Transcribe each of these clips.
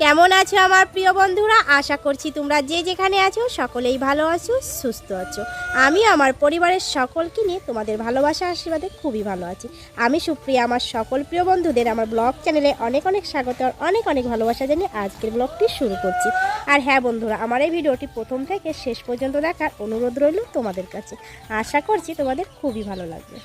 কেমন আছো আমার প্রিয় বন্ধুরা? আশা করছি তোমরা যে যেখানে আছো সকলেই ভালো আছো, সুস্থ আছো। আমি আমার পরিবারের সকলকে নিয়ে তোমাদের ভালোবাসা আশীর্বাদে খুবই ভালো আছি। আমি সুপ্রিয়া, আমার সকল প্রিয় বন্ধুদের আমার ব্লগ চ্যানেলে অনেক অনেক স্বাগত আর অনেক অনেক ভালোবাসা জানিয়ে আজকের ব্লগটি শুরু করছি। আর হ্যাঁ বন্ধুরা, আমার এই ভিডিওটি প্রথম থেকে শেষ পর্যন্ত দেখার অনুরোধ রইল তোমাদের কাছে। আশা করছি তোমাদের খুবই ভালো লাগবে।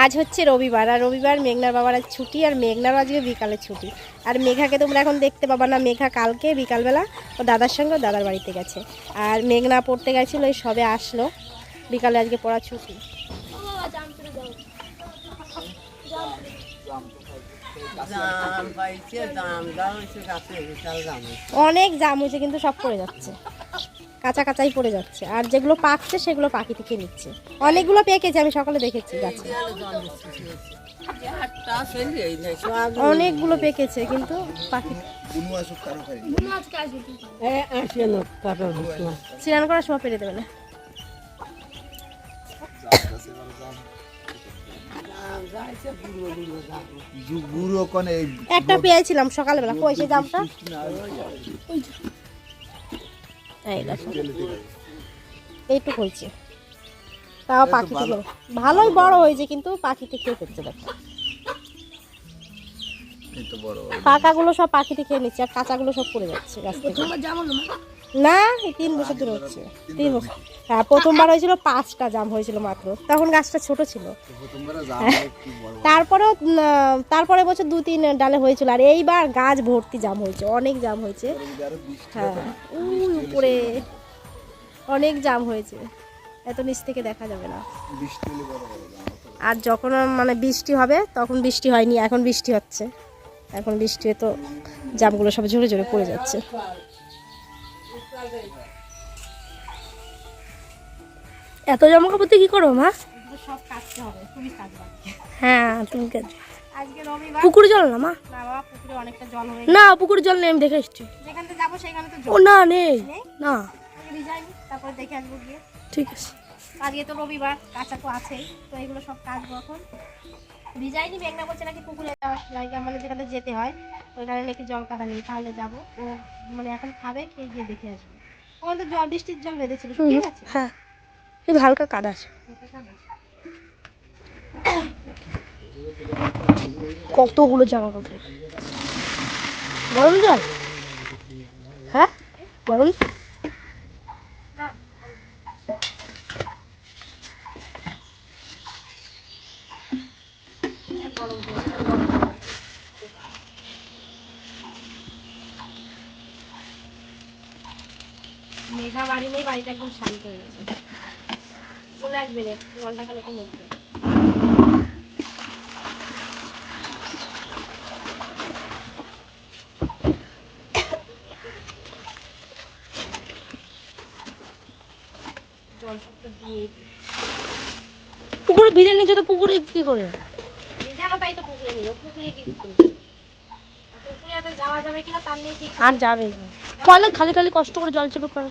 আজ হচ্ছে রবিবার, আর রবিবার মেঘনার বাবার আজ ছুটি, আর মেঘনারও আজকে বিকালে ছুটি। আর মেঘাকে তোমরা এখন দেখতে পাবা না, মেঘা কালকে বিকালবেলা ও দাদার সঙ্গে দাদার বাড়িতে গেছে। আর মেঘনা পড়তে গেছিলো, এই সবে আসলো, বিকালে আজকে পড়া ছুটি। অনেক জাম হয়েছে কিন্তু সব পড়ে যাচ্ছে, কাঁচা কাঁচাই পড়ে যাচ্ছে, আর যেগুলো পাকছে সেগুলো পাখি থেকে নিচ্ছে। অনেকগুলো পেকেছে, আমি সকালে দেখেছি গাছে অনেকগুলো পেকেছে কিন্তু পাখি। স্নান করার সময় পেরে দেবে না। একটা পেয়েছিলাম সকালবেলা, কইছে জামটা এইটুকু হয়েছে, তাও পাখি থেকে ভালোই বড় হয়েছে কিন্তু পাখিতে খেয়ে ফেলছে। দেখো পাকাগুলো সব পাখিতে খেয়ে নিচ্ছে, আর কাঁচাগুলো সব পড়ে যাচ্ছে গাছ থেকে। না, এই 3 বছর ধরে হচ্ছে, 3 বছর। হ্যাঁ, প্রথমবার হয়েছিল 5টা জাম হয়েছিল মাত্র, তখন গাছটা ছোট ছিল। তারপরে বছর 2-3 ডালে হয়েছিল, আর এইবার গাছ ভর্তি জাম হয়েছে, অনেক জাম হয়েছে। হ্যাঁ, উপরে অনেক জাম হয়েছে, এত নিচ থেকে দেখা যাবে না। আর যখন মানে বৃষ্টি হবে, তখন বৃষ্টি হয়নি, এখন বৃষ্টি হচ্ছে। এখন বৃষ্টি তো জামগুলো সব ঝরে ঝরে পড়ে যাচ্ছে। এত জামা কাপড় কি করো মা? সব কাটতে হবে, খুবই কাজ বাকি। হ্যাঁ, তুমি কাজ। আজকে রবিবার, পুকুরে জল না মা? না বাবা, পুকুরে অনেকটা জল হয়ে গেছে। না, পুকুরে জল নেই, আমি দেখে এসেছি। যেখানে যাব সেখানে তো জল। ও না, নেই না, আমি যাইনি, তারপর দেখে আসবো গিয়ে। ঠিক আছে। আজকে তো রবিবার, কাঁচা তো আছেই, তো এগুলো সব কাটবো এখন। ভিজাইনি, মেঘনা বলছে নাকি পুকুরে যাওয়ার লাগে, মানে যেখানে যেতে হয় ওইখানে নাকি জল কাটা নেই, তাহলে যাবো। ও মানে এখন খাবে, খেয়ে গিয়ে দেখে আসবো। ওখানে তো জল, বৃষ্টির জল বেঁধেছিল, ঠিক আছে। হ্যাঁ, কিন্তু হালকা কাদা আছে। কতগুলো জামা কাপড়, গরম জল। হ্যাঁ, গরম মেঘা বাড়ি নেই, বাড়িটা একদম শান্ত হয়ে গেছে। চলে আসবে রে, ঘন্টা খানেক মধ্যে। পুকুরে ভিজে নিচে, তো পুকুরে কি করে ভিজানো? তাই তো পুকুরে নিয়ে, পুকুরে কি করবে? পুকুরে যাওয়া যাবে কিনা তার নিয়ে ঠিক আর যাবে কলে, খালি খালি কষ্ট করে জল চেপে করে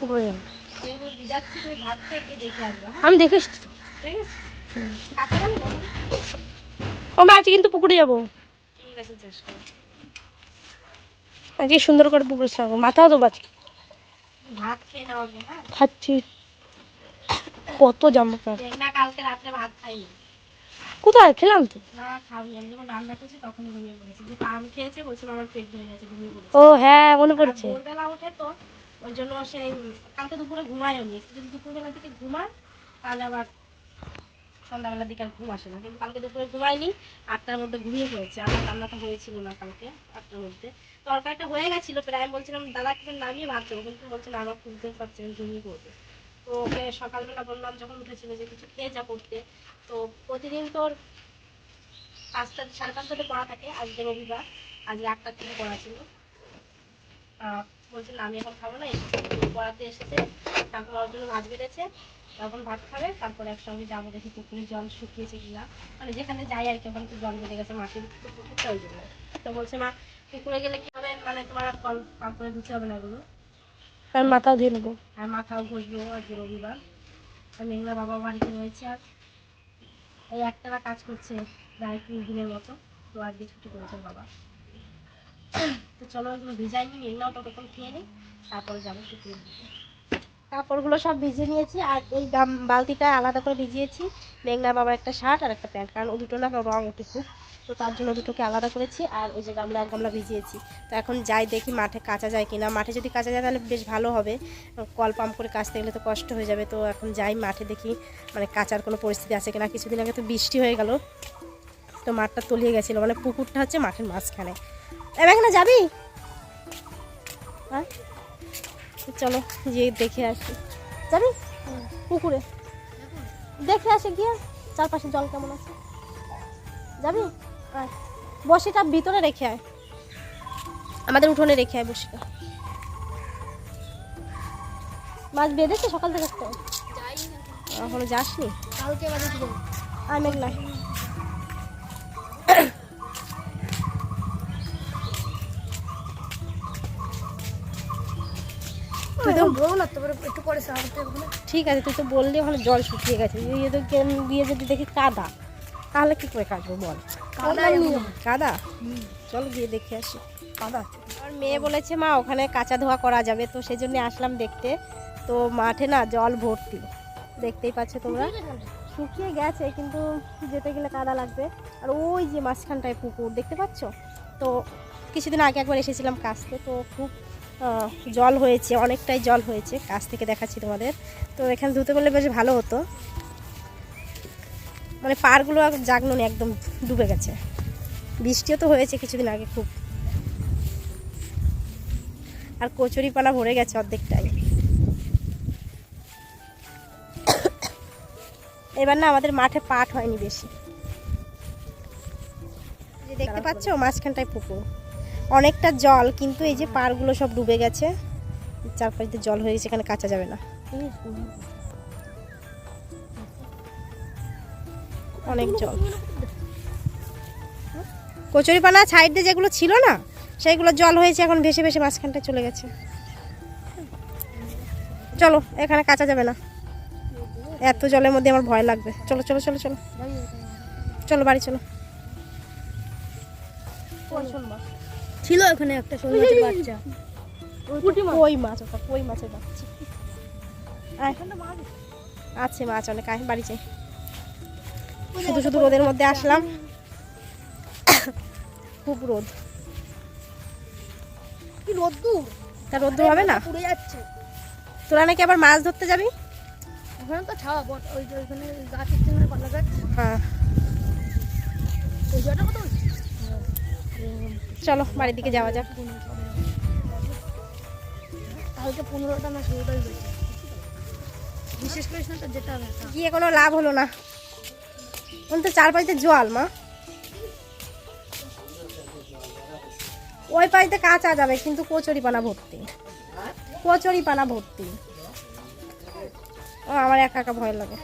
পুকুরে যাবে। আমি দেখে এসেছি তো, আমি আজকে কিন্তু পুকুরে যাবো। আজকে সুন্দর করে পুকুরে স্নান করবো, মাথাও তো বাঁচি। ভাত খেয়ে নেওয়া, খাচ্ছি। কত জামা কাপড়, কালকে রাত্রে ভাত খাইনি। কোথায় খেলাম তো? না, খাওনি, আমি যখন রান্না করছি তখন ঘুমিয়ে পড়েছি। যে আমি খেয়েছি, বলছিলাম আমার পেট ধরে গেছে, ঘুমিয়ে পড়েছি। ও হ্যাঁ, মনে পড়েছে। ভোরবেলা উঠে তো ওই জন্য সে কালকে দুপুরে ঘুমায়ও নি। যদি দুপুরবেলা থেকে ঘুমায় তাহলে আবার সন্ধ্যাবেলার দিকে আর ঘুম আসে না, কিন্তু কালকে দুপুরে ঘুমায়নি, 8টার মধ্যে ঘুমিয়ে পড়েছে। আমার রান্নাটা হয়েছিল না কালকে 8টার মধ্যে, তরকারিটা হয়ে গেছিলো প্রায়। আমি বলছিলাম দাদাকে নামিয়ে ভাত দেবো, কিন্তু বলছে না, আমার খুলতে পারছে না, ঘুমিয়ে পড়বে। তো ওকে সকালবেলা বললাম যখন উঠেছিল যে কিছু খেয়ে যা পড়তে। তো প্রতিদিন তোর 5টা 5:30টাতে পড়া থাকে, আজকে রবিবার, আজকে 8টার থেকে পড়া ছিল। বলছে না, আমি এখন খাবো না, পড়াতে এসেছে, তারপর ওর জন্য ভাত বেড়েছে, তখন ভাত খাবে, তারপর একসঙ্গে যাবো, দেখি পুকুরে জল শুকিয়েছে কিনা। মানে যেখানে যাই আর কি, ওখানে তো জল বেড়ে গেছে, মাটির পুকুরটা, ওই জন্য। তো বলছে মা, পুকুরে গেলে কি হবে, মানে তোমার কল করে ধুতে হবে না এগুলো, আর মাথাও ধুয়ে নেবো। হ্যাঁ, মাথাও ঘষবো, আজকে রবিবার। আর মেঘলা বাবা বাড়িতে রয়েছে, আর এই একটানা কাজ করছে প্রায় 20 দিনের মতো, তো আজকে ছুটি করেছে বাবা। তো চলো এগুলো ভিজাই নিই, মেঘনাও ততক্ষণ খেয়ে নিই, তারপরে যাবো শুকিয়ে দিতে। কাপড়গুলো সব ভিজে নিয়েছি, আর এই বালতিটা আলাদা করে ভিজিয়েছি মেঘনা বাবার একটা শার্ট আর একটা প্যান্ট, কারণ ও দুটো না রং ওঠে খুব, তো তার জন্য দুটোকে আলাদা করেছি। আর ওই যে গামলা এক গামলা ভিজিয়েছি। তো এখন যাই দেখি মাঠে কাচা যায় কিনা, মাঠে যদি কাচা যায় তাহলে বেশ ভালো হবে, কল পাম্প করে কাচতে গেলে তো কষ্ট হয়ে যাবে। তো এখন যাই মাঠে দেখি মানে কাচার কোনো পরিস্থিতি আছে কিনা। কিছুদিন আগে তো বৃষ্টি হয়ে গেল, তো মাঠটা তলিয়ে গেছিলো, মানে পুকুরটা হচ্ছে মাঠের মাঝখানে। মেঘনা যাবি? হ্যাঁ চলো গিয়ে দেখে আসি। যাবি পুকুরে? দেখে আসে গিয়ে চারপাশে জল কেমন আছে। যাবি? আয়, বসিটা ভিতরে রেখে আয়, আমাদের উঠোনে রেখে আয় বসিটা। মাছ বেঁধেছে সকাল থেকে? এখনো যাসনি? আয় মেঘনা, ঠিক আছে তুই তো বললি ওখানে জল শুকিয়ে গেছে, গিয়ে যদি দেখি কাদা তাহলে কি করে কাটবো বল? কাদা, চল গিয়ে দেখে আসি। কাদা আর মেয়ে বলেছে মা ওখানে কাঁচা ধোয়া করা যাবে, তো সেই জন্য আসলাম দেখতে। তো মাঠে না জল ভর্তি, দেখতেই পাচ্ছ তোমরা, শুকিয়ে গেছে কিন্তু যেতে গেলে কাদা লাগবে। আর ওই যে মাঝখানটায় পুকুর দেখতে পাচ্ছ, তো কিছুদিন আগে একবার এসেছিলাম কাছতে, তো খুব জল হয়েছে, অনেকটাই জল হয়েছে, কাছ থেকে দেখাচ্ছি তোমাদের। তো এখানে ধুতে পারলে বেশ ভালো হতো, মানে পাড়গুলো জাগনো নেই, একদম ডুবে গেছে। বৃষ্টিও তো হয়েছে কিছুদিন আগে খুব, আর কচুরি পানা ভরে গেছে অর্ধেকটাই। এবার না আমাদের মাঠে পাট হয়নি বেশি, যে দেখতে পাচ্ছ মাঝখানটায় পুকুর, অনেকটা জল, কিন্তু এই যে পাড়গুলো সব ডুবে গেছে, চারপাশে জল হয়ে গেছে, এখানে কাঁচা যাবে না, অনেক জল। কচুরি পানা সাইডে যেগুলো ছিল না সেইগুলো জল হয়েছে, এখন ভেসে ভেসে মাঝখানটায় চলে গেছে। চলো এখানে কাঁচা যাবে না, এত জলের মধ্যে আমার ভয় লাগবে। চলো চলো চলো চলো চলো বাড়ি চলো। ছিল ওখানে একটা শোল মাছের বাচ্চা, কই মাছ, ওটা কই মাছের বাচ্চা আছে, মাছ অনেক, আয় বাড়ি চাই। শুধু শুধু রোদের মধ্যে আসলাম, খুব রোদ। কি রোদ্দুর, তা রোদ্দুর হবে না? পুড়ে যাচ্ছে। তোরা নাকি আবার মাছ ধরতে যাবি? ওখানে তো ছাওয়া, ওই যে ওইখানে গাছ আছে না, কলা গাছ। হ্যাঁ চলো বাড়ির দিকে যাওয়া যাক। কালকে 15টা না 16টাই হয়েছে, বিশেষ করে যেটা গিয়ে কোনো লাভ হলো না, তো চারপাশে জল মা। ওই পাশে কাঁচা যাবে, কিন্তু কচুরি পানা ভর্তি, কচুরি পানা ভর্তি। ও আমার একা একা ভয় লাগে।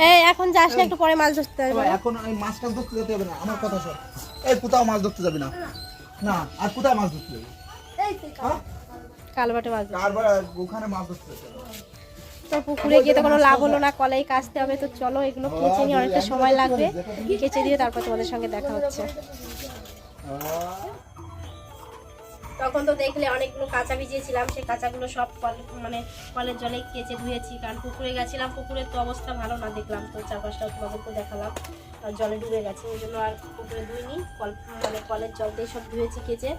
এই এখন যাস না, একটু পরে মাছ ধরতে হবে। এখন এই মাছ টাছ ধরতে যেতে হবে না, আমার কথা শোন। এই কোথাও মাছ ধরতে যাবি না, না আর কোথায় মাছ ধরতে যাবি? কালবাটে মাছ, কারবার ওখানে মাছ ধরতে যেতে হবে। তো পুকুরে গিয়ে তো কোনো লাভ হলো না, কলাই কাচতে হবে। তো চলো এগুলো কেচে নিয়ে, অনেকটা সময় লাগবে, কেচে দিয়ে তারপর তোমাদের সঙ্গে দেখা হচ্ছে। তখন তো দেখলে অনেকগুলো কাঁচা ভিজিয়েছিলাম, সেই কাঁচাগুলো সব মানে কলের জলে কেচে ধুয়েছি, কারণ পুকুরে গেছিলাম, পুকুরের তো অবস্থা ভালো না দেখলাম, তো চারপাশটা তোমাদেরকে দেখালাম জলে ডুবে গেছে, ওই জন্য আর পুকুরে ধুইনি, মানে কলের জল দিয়ে সব ধুয়েছি কেচে।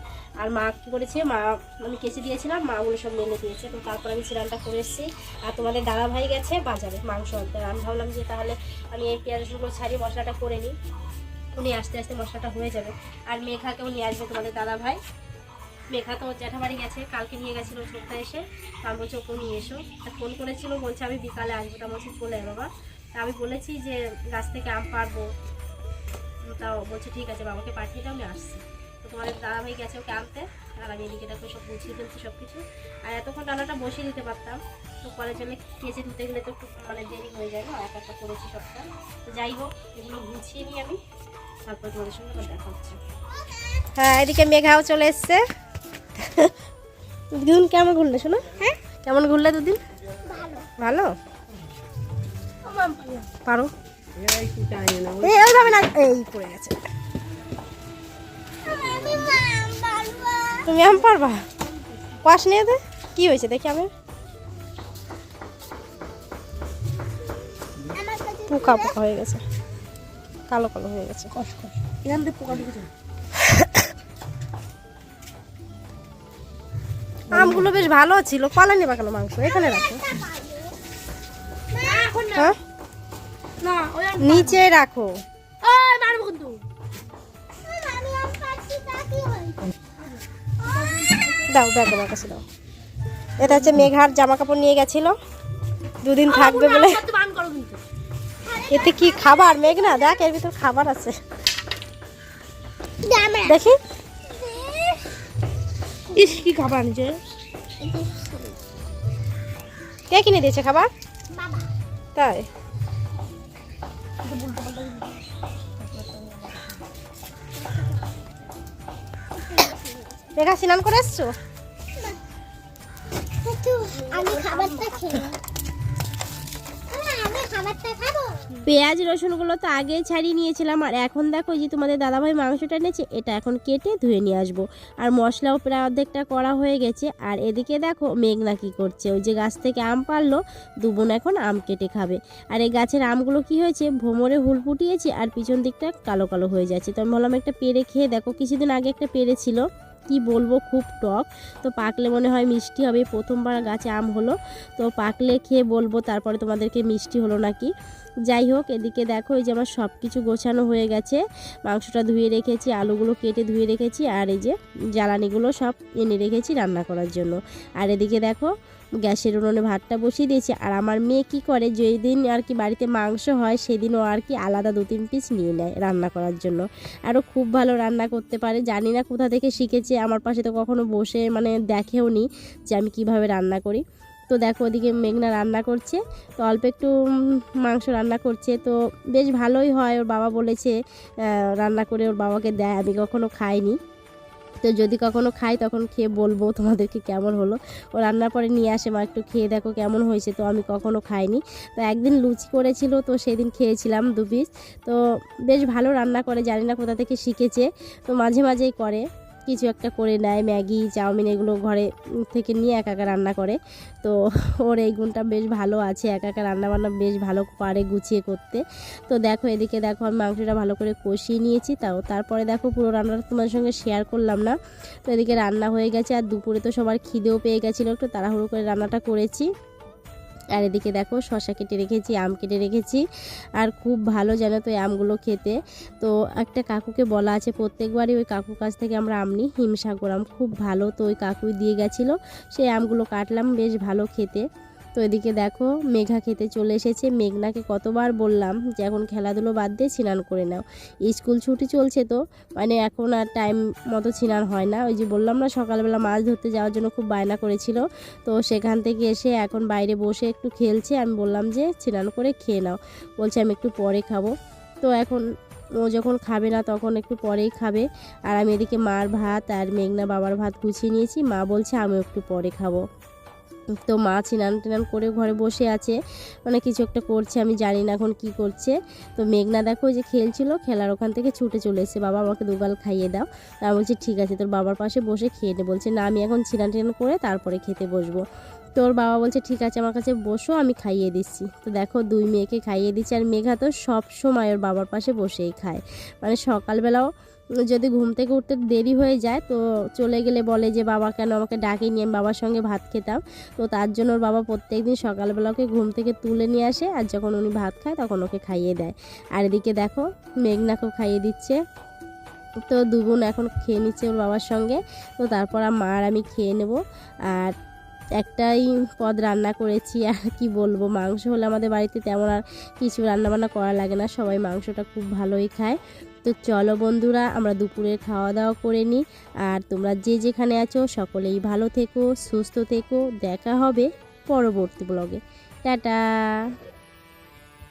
আর মা কী করেছে, মা আমি কেচে দিয়েছিলাম, মা ওগুলো সব মেলে দিয়েছে। তো তারপর আমি সিরানটা করে এসেছি, আর তোমাদের দাদা ভাই গেছে বাজারে মাংস আনতে। আমি ভাবলাম যে তাহলে আমি এই পেঁয়াজ রসুনগুলো ছাড়িয়ে মশলাটা করে নিই, উনি আস্তে আস্তে মশলাটা হয়ে যাবে। আর মেঘাকেও নিয়ে আসবে তোমাদের দাদা ভাই, মেঘা তো জ্যাঠাবাড়ি গেছে, কালকে নিয়ে গেছিলো সপ্তাহে এসে, তার বলছে ওকেও নিয়ে এসো। ফোন করেছিল, বলছে আমি বিকালে আসবো, তা বলছি চলে বাবা। তা আমি বলেছি যে গাছ থেকে আম পারবো, তাও বলছে ঠিক আছে বাবাকে পাঠিয়ে দাও, আমি আসছি। তো তোমাদের দাদাভাই গেছে ওকে আনতে, আর আমি এদিকে দেখো সব গুছিয়ে ফেলছি সব কিছু। আর এতক্ষণ রান্নাটা বসিয়ে দিতে পারতাম, তো কলের জন্য কেচে ধুতে গেলে তো একটু মানে দেরি হয়ে যায় না, একটা একটা করেছি সবটা। তো যাই হোক এগুলো গুছিয়ে নিই আমি, তারপর তোমাদের সঙ্গে আবার দেখা হচ্ছে। হ্যাঁ এদিকে মেঘাও চলে এসছে। দুদিন কেমন ঘুরলে শোনো? হ্যাঁ কেমন ঘুরলে দুদিন? ভালো। পারো এইভাবে না, এই পড়ে গেছে। তুমি আম পারবা? পাশ নিয়ে দে, কি হয়েছে দেখি আমি। পোকা পোকা হয়ে গেছে, কালো কালো হয়ে গেছে। আমগুলো বেশ ভালো ছিল, পালা নেবা কেন? মাংস এখানে রাখো, হ্যাঁ নিচে রাখো। দাও ব্যাগ আমার কাছে দাও। এটা হচ্ছে মেঘার জামা কাপড় নিয়ে গেছিল, দুদিন থাকবে বলে। এতে কি খাবার? মেঘনা দেখ, এর ভিতর খাবার আছে, দেখি। ইস কি খাবার নিচে, কে কিনে দিয়েছে খাবার? তাই মেঘা স্নান করে এসছো? পেঁয়াজ রসুনগুলো তো আগেই ছাড়িয়ে নিয়েছিলাম, আর এখন দেখো যে তোমাদের দাদাভাই মাংসটা এনেছে, এটা এখন কেটে ধুয়ে নিয়ে আসবো। আর মশলাও প্রায় অর্ধেকটা করা হয়ে গেছে। আর এদিকে দেখো মেঘনা কি করছে, ওই যে গাছ থেকে আম পারলো, দুবোন এখন আম কেটে খাবে। আর এই গাছের আমগুলো কি হয়েছে, ভোমরে হুল ফুটিয়েছে আর পিছন দিকটা কালো কালো হয়ে যাচ্ছে। তো আমি বললাম একটা পেরে খেয়ে দেখো। কিছুদিন আগে একটা পেরে ছিল, কি বলবো খুব টক, তো পাকলে মনে হয় মিষ্টি হবে। প্রথমবার গাছে আম হলো, তো পাকলে খেয়ে বলবো তারপরে তোমাদেরকে মিষ্টি হলো নাকি। যাই হোক, এদিকে দেখো এই যে আমার সব কিছু গোছানো হয়ে গেছে। মাংসটা ধুয়ে রেখেছি, আলুগুলো কেটে ধুয়ে রেখেছি, আর এই যে জ্বালানিগুলো সব এনে রেখেছি রান্না করার জন্য। আর এদিকে দেখো গ্যাসের উনুনে ভাতটা বসিয়ে দিয়েছি। আর আমার মেয়ে কি করে, যেই দিন আর কি বাড়িতে মাংস হয় সেদিনও আর কি আলাদা 2-3 পিস নিয়ে নেয় রান্না করার জন্য। আরও খুব ভালো রান্না করতে পারে, জানি না কোথা থেকে শিখেছে। আমার পাশে তো কখনো বসে মানে দেখেও নি যে আমি কিভাবে রান্না করি। তো দেখো ওদিকে মেঘনা রান্না করছে, তো অল্প একটু মাংস রান্না করছে, তো বেশ ভালোই হয়। ওর বাবা বলেছে রান্না করে ওর বাবাকে দেয়, আমি কখনো খাইনি। তো যদি কখনো খাই তখন খেয়ে বলবো তোমাদেরকে কেমন হলো। ও রান্নার পরে নিয়ে আসে, মা একটু খেয়ে দেখো কেমন হয়েছে। তো আমি কখনো খাইনি, তো একদিন লুচি করেছিল, তো সেদিন খেয়েছিলাম 2 পিস। তো বেশ ভালো রান্না করে, জানি না কোথা থেকে শিখেছে। তো মাঝে মাঝেই করে, কিছু একটা করে নেয়, ম্যাগি চাউমিন এগুলো ঘরে থেকে নিয়ে একা একা রান্না করে। তো ওর এই গুণটা বেশ ভালো আছে, একা একা রান্নাবান্না বেশ ভালো পারে গুছিয়ে করতে। তো দেখো এদিকে দেখো আমি মাংসটা ভালো করে কষিয়ে নিয়েছি, তারপরে দেখো পুরো রান্নাটা তোমার সঙ্গে শেয়ার করলাম না। তো এদিকে রান্না হয়ে গেছে, আর দুপুরে তো সবার খিদেও পেয়ে গেছিলো, একটু তাড়াহুড়ো করে রান্নাটা করেছি। আর এদিকে দেখো শসা কেটে রেখেছি, আম কেটে রেখেছি, আর খুব ভালো জানো তো এই আমগুলো খেতে। তো একটা কাকুকে বলা আছে প্রত্যেকবারই ওই কাকুর কাছ থেকে আমরা আম নিই, হিমসাগর আম খুব ভালো। তো ওই কাকুই দিয়ে গেছিলো, সেই আমগুলো কাটলাম, বেশ ভালো খেতে। তো এদিকে দেখো মেঘা খেতে চলে এসেছে। মেঘনাকে কতবার বললাম যে এখন খেলাধুলো বাদ দিয়ে স্নান করে নাও, স্কুল ছুটি চলছে, তো মানে এখন আর টাইম মতো স্নান হয় না। ওই যে বললাম না সকালবেলা মাছ ধরতে যাওয়ার জন্য খুব বায়না করেছিল, তো সেখান থেকে এসে এখন বাইরে বসে একটু খেলছে। আমি বললাম যে স্নান করে খেয়ে নাও, বলছে আমি একটু পরে খাবো। তো এখন ও যখন খাবে না তখন একটু পরেই খাবে। আর আমি এদিকে মার ভাত আর মেঘনা বাবার ভাত গুছিয়ে নিয়েছি, মা বলছে আমি একটু পরে খাবো। তো মা স্নান টান করে ঘরে বসে আছে, মানে কিছু একটা করছে, আমি জানি না এখন কি করছে। তো মেঘনা দেখো যে খেলছিল, খেলার ওখান থেকে ছুটে চলে এসেছে, বাবা আমাকে 2 গাল খাইয়ে দাও। তা বলছি ঠিক আছে, তোর বাবার পাশে বসে খেয়ে নে। বলছে না আমি এখন স্নান টান করে তারপরে খেতে বসবো। তোর বাবা বলছে ঠিক আছে আমার কাছে বসো, আমি খাইয়ে দিচ্ছি। তো দেখো 2 মেয়েকে খাইয়ে দিচ্ছে, আর মেঘা তো সব সময় ওর বাবার পাশে বসেই খায়। মানে সকালবেলাও যদি ঘুম থেকে উঠতে দেরি হয়ে যায় তো চলে গেলে বলে যে বাবা কেন আমাকে ডাকেনি, আমি বাবার সঙ্গে ভাত খেতাম। তো তার জন্য ওর বাবা প্রত্যেকদিন সকালবেলা ওকে ঘুম থেকে তুলে নিয়ে আসে, আর যখন উনি ভাত খায় তখন ওকে খাইয়ে দেয়। আর এদিকে দেখো মেঘনাকেও খাইয়ে দিচ্ছে। তো 2 বোন এখন খেয়ে নিচ্ছে ওর বাবার সঙ্গে। তো তারপর মা আর আমি খেয়ে নেব। আর একটাই পদ রান্না করেছি, আর কি বলবো, মাংস হলে আমাদের বাড়িতে তেমন আর কিছু রান্নাবান্না করা লাগে না, সবাই মাংসটা খুব ভালোই খায়। তো চলো বন্ধুরা আমরা দুপুরের খাওয়া দাওয়া করে নিই। আর তোমরা যে যেখানে আছো সকলেই ভালো থেকো, সুস্থ থেকো, দেখা হবে পরবর্তী ব্লগে। টাটা।